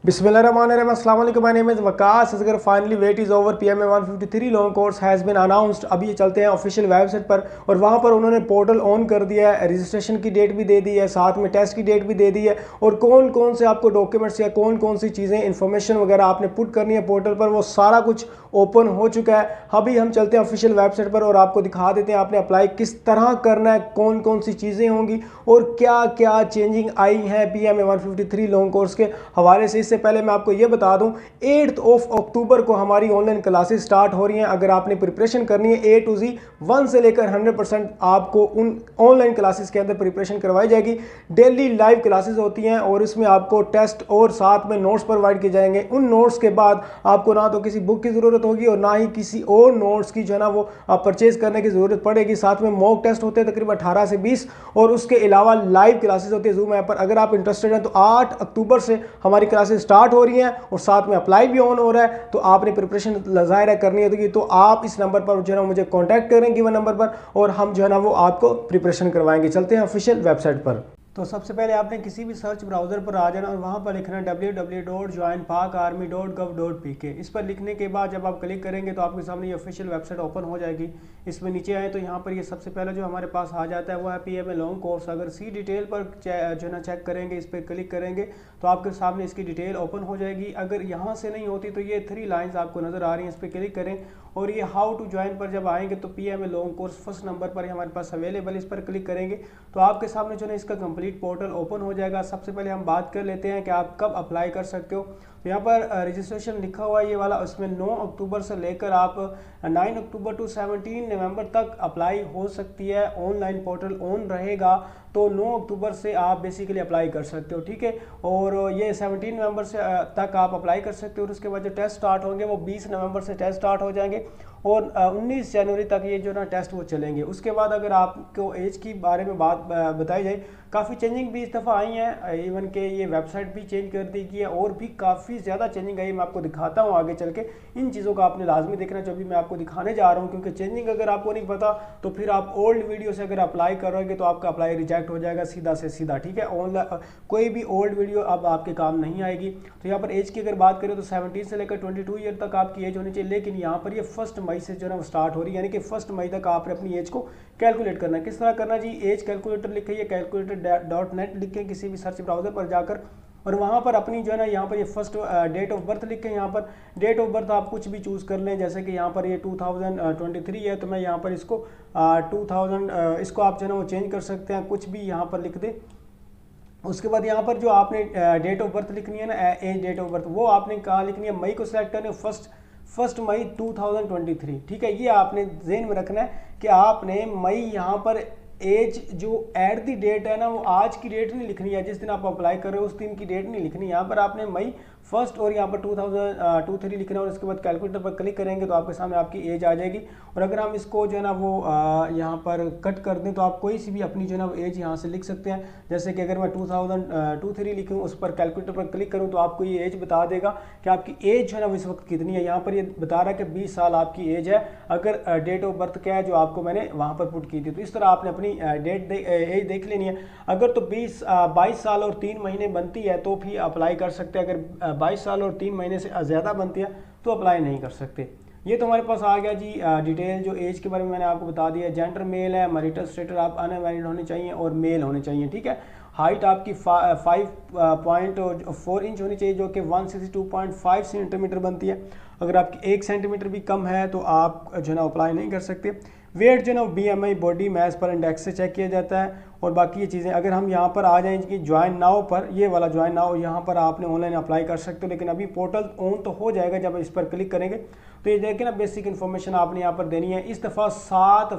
Bismillahirrahmanirrahim. Assalamu alaikum. My name is Waqas Asghar. Finally wait is over. PMA 153 long course has been announced. अभी ये चलते हैं official website पर और वहाँ पर उन्होंने पोर्टल ऑन कर दिया है. रजिस्ट्रेशन की डेट भी दे दी है, साथ में टेस्ट की डेट भी दे दी है और कौन कौन से आपको डॉक्यूमेंट्स या कौन कौन सी चीज़ें इन्फॉर्मेशन वगैरह आपने पुट करनी है पोर्टल पर, वो सारा कुछ ओपन हो चुका है. अभी हम चलते हैं ऑफिशियल वेबसाइट पर और आपको दिखा देते हैं आपने अप्लाई किस तरह करना है, कौन कौन सी चीज़ें होंगी और क्या क्या चेंजिंग आई हैं PMA 153 लॉन्ग कोर्स के हवाले से. इससे पहले मैं आपको ये बता दूं 8 अक्टूबर को हमारी ऑनलाइन क्लासेस स्टार्ट हो रही हैं. अगर आपने प्रिपरेशन करनी है A to Z 1 से लेकर 100% आपको उन ऑनलाइन क्लासेस के अंदर प्रिपरेशन करवाई जाएगी. डेली लाइव क्लासेस होती हैं और इसमें आपको टेस्ट और साथ में नोट्स प्रोवाइड किए जाएंगे. उन नोट्स के बाद आपको ना तो किसी बुक की ज़रूरत होगी और ना ही किसी और नोट्स की जो है ना वो परचेज करने की ज़रूरत पड़ेगी. साथ में मॉक टेस्ट होते हैं तकरीबन 18 से 20 और उसके अलावा लाइव क्लासेस होती है जूम ऐप पर. अगर आप इंटरेस्टेड हैं तो 8 अक्टूबर से हमारी क्लासेस स्टार्ट हो रही हैं और साथ में अप्लाई भी ऑन हो रहा है. तो आपने प्रिपरेशन ज़ाहिर करनी होगी तो आप इस नंबर पर जो है ना मुझे कॉन्टैक्ट करेंगे गिवन नंबर पर और हम जो है ना वो आपको प्रिपरेशन करवाएंगे. चलते हैं ऑफिशियल वेबसाइट पर. तो सबसे पहले आपने किसी भी सर्च ब्राउज़र पर आ जाना और वहाँ पर लिखना www.joinpakarmy.gov.pk. इस पर लिखने के बाद जब आप क्लिक करेंगे तो आपके सामने ये ऑफिशियल वेबसाइट ओपन हो जाएगी. इसमें नीचे आए तो यहाँ पर ये सबसे पहले जो हमारे पास आ जाता है वो है PMA लॉन्ग कोर्स. अगर सी डिटेल पर जो है ना चेक करेंगे, इस पर क्लिक करेंगे तो आपके सामने इसकी डिटेल ओपन हो जाएगी. अगर यहाँ से नहीं होती तो ये 3 लाइन्स आपको नज़र आ रही हैं, इस पर क्लिक करें और ये हाउ टू ज्वाइन पर जब आएंगे तो PMA long course first number पर हमारे पास अवेलेबल. इस पर क्लिक करेंगे तो आपके सामने जो है इसका कंप्लीट पोर्टल ओपन हो जाएगा. सबसे पहले हम बात कर लेते हैं कि आप कब अप्लाई कर सकते हो. तो यहाँ पर रजिस्ट्रेशन लिखा हुआ है ये वाला, उसमें 9 अक्टूबर से लेकर आप 9 अक्टूबर टू 17 नवंबर तक अप्लाई हो सकती है. ऑनलाइन पोर्टल ऑन रहेगा तो 9 अक्टूबर से आप बेसिकली अप्लाई कर सकते हो, ठीक है. और ये 17 नवंबर से तक आप अप्लाई कर सकते हो और उसके बाद जो टेस्ट स्टार्ट होंगे वो 20 नवंबर से टेस्ट स्टार्ट हो जाएंगे और 19 जनवरी तक ये जो ना टेस्ट वो चलेंगे. उसके बाद अगर आपको एज की बारे में बात बताई जाए, काफ़ी चेंजिंग भी इस दफ़ा आई हैं. इवन के ये वेबसाइट भी चेंज कर दी गई है और भी काफ़ी ज़्यादा चेंजिंग आई है. मैं आपको दिखाता हूँ आगे चल के. इन चीज़ों का आपने लाजमी देखना जो भी मैं आपको दिखाने जा रहा हूँ, क्योंकि चेंजिंग अगर आपको नहीं पता तो फिर आप ओल्ड वीडियो से अगर अप्लाई करोगे तो आपका अप्लाई रिजेक्ट हो जाएगा सीधा से सीधा, ठीक है. ऑनलाइन कोई भी ओल्ड वीडियो अब आपके काम नहीं आएगी. तो यहाँ पर एज की अगर बात करें तो 17 से लेकर 22 ईयर तक आपकी एज होनी चाहिए. लेकिन यहाँ पर ये 1 मई से जो है वो स्टार्ट हो रही है, यानी कि 1 मई तक आपने अपनी एज को कैलकुलेट करना है. किस तरह करना जी, एज कैलकुलेटर लिखिए, calculator.net लिखें किसी भी सर्च ब्राउज़र पर जाकर और वहाँ पर अपनी जो है ना यहाँ पर ये फर्स्ट डेट ऑफ बर्थ लिखें. यहाँ पर डेट ऑफ बर्थ आप कुछ भी चूज़ कर लें, जैसे कि यहाँ पर ये 2023 है तो मैं यहाँ पर इसको 2000 इसको आप जो है ना वो चेंज कर सकते हैं, कुछ भी यहाँ पर लिख दें. उसके बाद यहाँ पर जो आपने डेट ऑफ बर्थ लिखनी है ना, एज डेट ऑफ बर्थ, वो आपने कहाँ लिखनी है, मई को सिलेक्ट करनी है, फर्स्ट मई 2023, ठीक है. ये आपने ज़हन में रखना है कि आपने मई यहाँ पर एज जो एट दी डेट है ना वो आज की डेट नहीं लिखनी है, जिस दिन आप अप्लाई कर रहे हो उस दिन की डेट नहीं लिखनी. यहाँ पर आपने मई 1 और यहाँ पर 2023 लिखना है और उसके बाद कैलकुलेटर पर क्लिक करेंगे तो आपके सामने आपकी एज आ जाएगी. और अगर हम इसको जो है ना वो यहाँ पर कट कर दें तो आप कोई सी भी अपनी जो है ना वो एज यहाँ से लिख सकते हैं. जैसे कि अगर मैं 2023 लिखूँ, उस पर कैलकुलेटर पर क्लिक करूँ तो आपको ये एज बता देगा कि आपकी एज जो है ना वो इस वक्त कितनी है. यहाँ पर ये बता रहा है कि 20 साल आपकी एज है, अगर डेट ऑफ बर्थ क्या है जो आपको मैंने वहाँ पर पुट की थी. तो इस तरह आपने अपनी एज देख लेनी है. अगर तो 22 साल और 3 महीने बनती है तो भी अप्लाई कर सकते हैं. अगर 22 साल और 3 महीने से ज़्यादा बनती है तो अप्लाई नहीं कर सकते. ये तो हमारे पास आ गया जी डिटेल. जो एज के बारे में मैंने आपको बता दिया. जेंडर मेल है, मैरिटल स्टेटस आप अनमैरिड होने चाहिए और मेल होने चाहिए, ठीक है. हाइट आपकी 5.4 इंच होनी चाहिए जो कि 162.5 सेंटीमीटर बनती है. अगर आपकी 1 सेंटीमीटर भी कम है तो आप जो है ना अप्लाई नहीं कर सकते. वेट जो है ना BMI बॉडी मास पर इंडेक्स से चेक किया जाता है और बाकी ये चीज़ें. अगर हम यहाँ पर आ जाएं कि ज्वाइन नाउ पर, ये वाला ज्वाइन नाउ, यहाँ पर आपने ऑनलाइन अप्लाई कर सकते हो. लेकिन अभी पोर्टल ऑन तो हो जाएगा जब इस पर क्लिक करेंगे. तो ये देखें ना, बेसिक इन्फॉर्मेशन आपने यहाँ पर देनी है. इस दफ़ा 7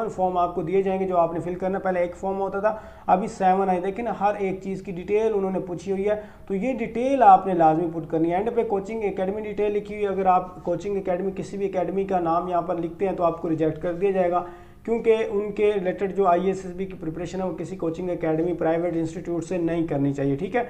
फॉर्म आपको दिए जाएंगे जो आपने फिल करना. पहले 1 फॉर्म होता था, अभी 7 आए. देखें ना, हर एक चीज़ की डिटेल उन्होंने पूछी हुई है तो ये डिटेल आपने लाजमी पुट करनी है. एंड पे कोचिंग एकेडमी डिटेल लिखी हुई है. अगर आप कोचिंग एकेडमी किसी भी एकेडमी का नाम यहाँ पर लिखते हैं तो आपको रिजेक्ट कर दिया जाएगा, क्योंकि उनके रिलेटेड जो ISSB की प्रिपरेशन है वो किसी कोचिंग एकेडमी प्राइवेट इंस्टीट्यूट से नहीं करनी चाहिए, ठीक है.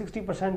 60%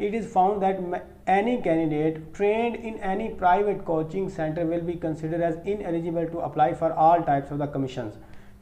it is found that any candidate trained in any private coaching center will be considered as ineligible to apply for all types of the commissions.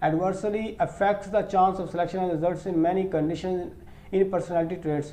adversely affects the chance of selection and results in many conditions in personality traits.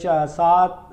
7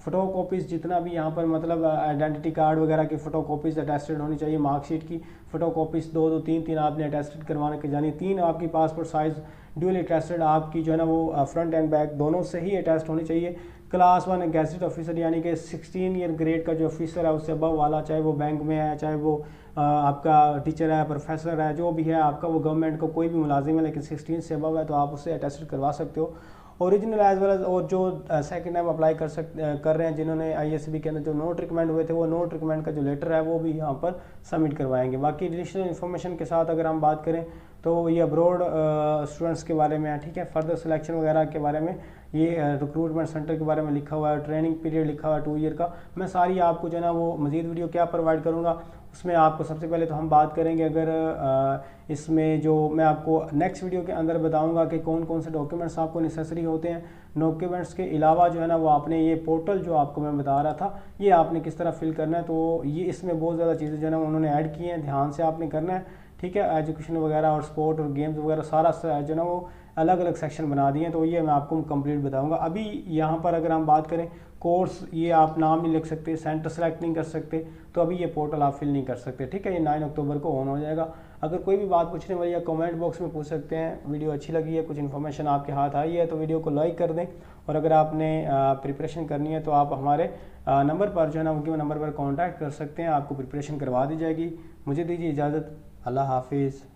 photo copies जितना भी यहाँ पर मतलब identity card वगैरह की photo copies attested होनी चाहिए, marksheet की फ़ोटो कॉपीज़ दो तीन आपने अटेस्टेड करवाने के जानी, 3 आपकी पासपोर्ट साइज़ ड्यूअली अटेस्टेड आपकी जो है ना वो फ्रंट एंड बैक दोनों से ही अटेस्ट होनी चाहिए। क्लास 1 गैजेट ऑफिसर यानी कि 16 ईयर ग्रेड का जो ऑफिसर है उससे अबव वाला, चाहे वो बैंक में है, चाहे वो आपका टीचर है, प्रोफेसर है, जो भी है आपका, वो गवर्नमेंट को कोई भी मुलाजिम है लेकिन 16 से अबव है तो आप उससे अटेस्टेड करवा सकते हो। ओरिजिनल एज वेल एज, और जो सेकंड टाइम अप्लाई कर रहे हैं जिन्होंने ISB के अंदर जो नोट रिकमेंड हुए थे, वो नोट रिकमेंड का जो लेटर है वो भी यहाँ पर सबमिट करवाएंगे। बाकी एडिशनल इन्फॉर्मेशन के साथ अगर हम बात करें तो ये अब्रॉड स्टूडेंट्स के बारे में है, ठीक है। फर्दर सिलेक्शन वगैरह के बारे में ये रिक्रूटमेंट सेंटर के बारे में लिखा हुआ है, ट्रेनिंग पीरियड लिखा हुआ है 2 ईयर का। मैं सारी आपको जो है ना वो मज़ीद वीडियो क्या प्रोवाइड करूँगा उसमें आपको सबसे पहले तो हम बात करेंगे, अगर इसमें जो मैं आपको नेक्स्ट वीडियो के अंदर बताऊंगा कि कौन कौन से डॉक्यूमेंट्स आपको नेसेसरी होते हैं। डॉक्यूमेंट्स के अलावा जो है ना वो आपने ये पोर्टल जो आपको मैं बता रहा था ये आपने किस तरह फिल करना है, तो ये इसमें बहुत ज़्यादा चीज़ें जो है ना उन्होंने ऐड की हैं, ध्यान से आपने करना है, ठीक है। एजुकेशन वगैरह और स्पोर्ट और गेम्स वगैरह सारा जो है ना वो अलग अलग सेक्शन बना दिए हैं, तो ये मैं आपको कंप्लीट बताऊंगा। अभी यहाँ पर अगर हम बात करें कोर्स, ये आप नाम नहीं लिख सकते, सेंटर सेलेक्ट नहीं कर सकते, तो अभी ये पोर्टल आप फिल नहीं कर सकते, ठीक है। ये 9 अक्टूबर को ऑन हो जाएगा। अगर कोई भी बात पूछने वाली है कमेंट बॉक्स में पूछ सकते हैं। वीडियो अच्छी लगी है, कुछ इन्फॉर्मेशन आपके हाथ आई है तो वीडियो को लाइक कर दें, और अगर आपने प्रिपरेशन करनी है तो आप हमारे नंबर पर जो है ना उनके नंबर पर कॉन्टैक्ट कर सकते हैं, आपको प्रिपरेशन करवा दी जाएगी। मुझे दीजिए इजाज़त, अल्लाह हाफिज़।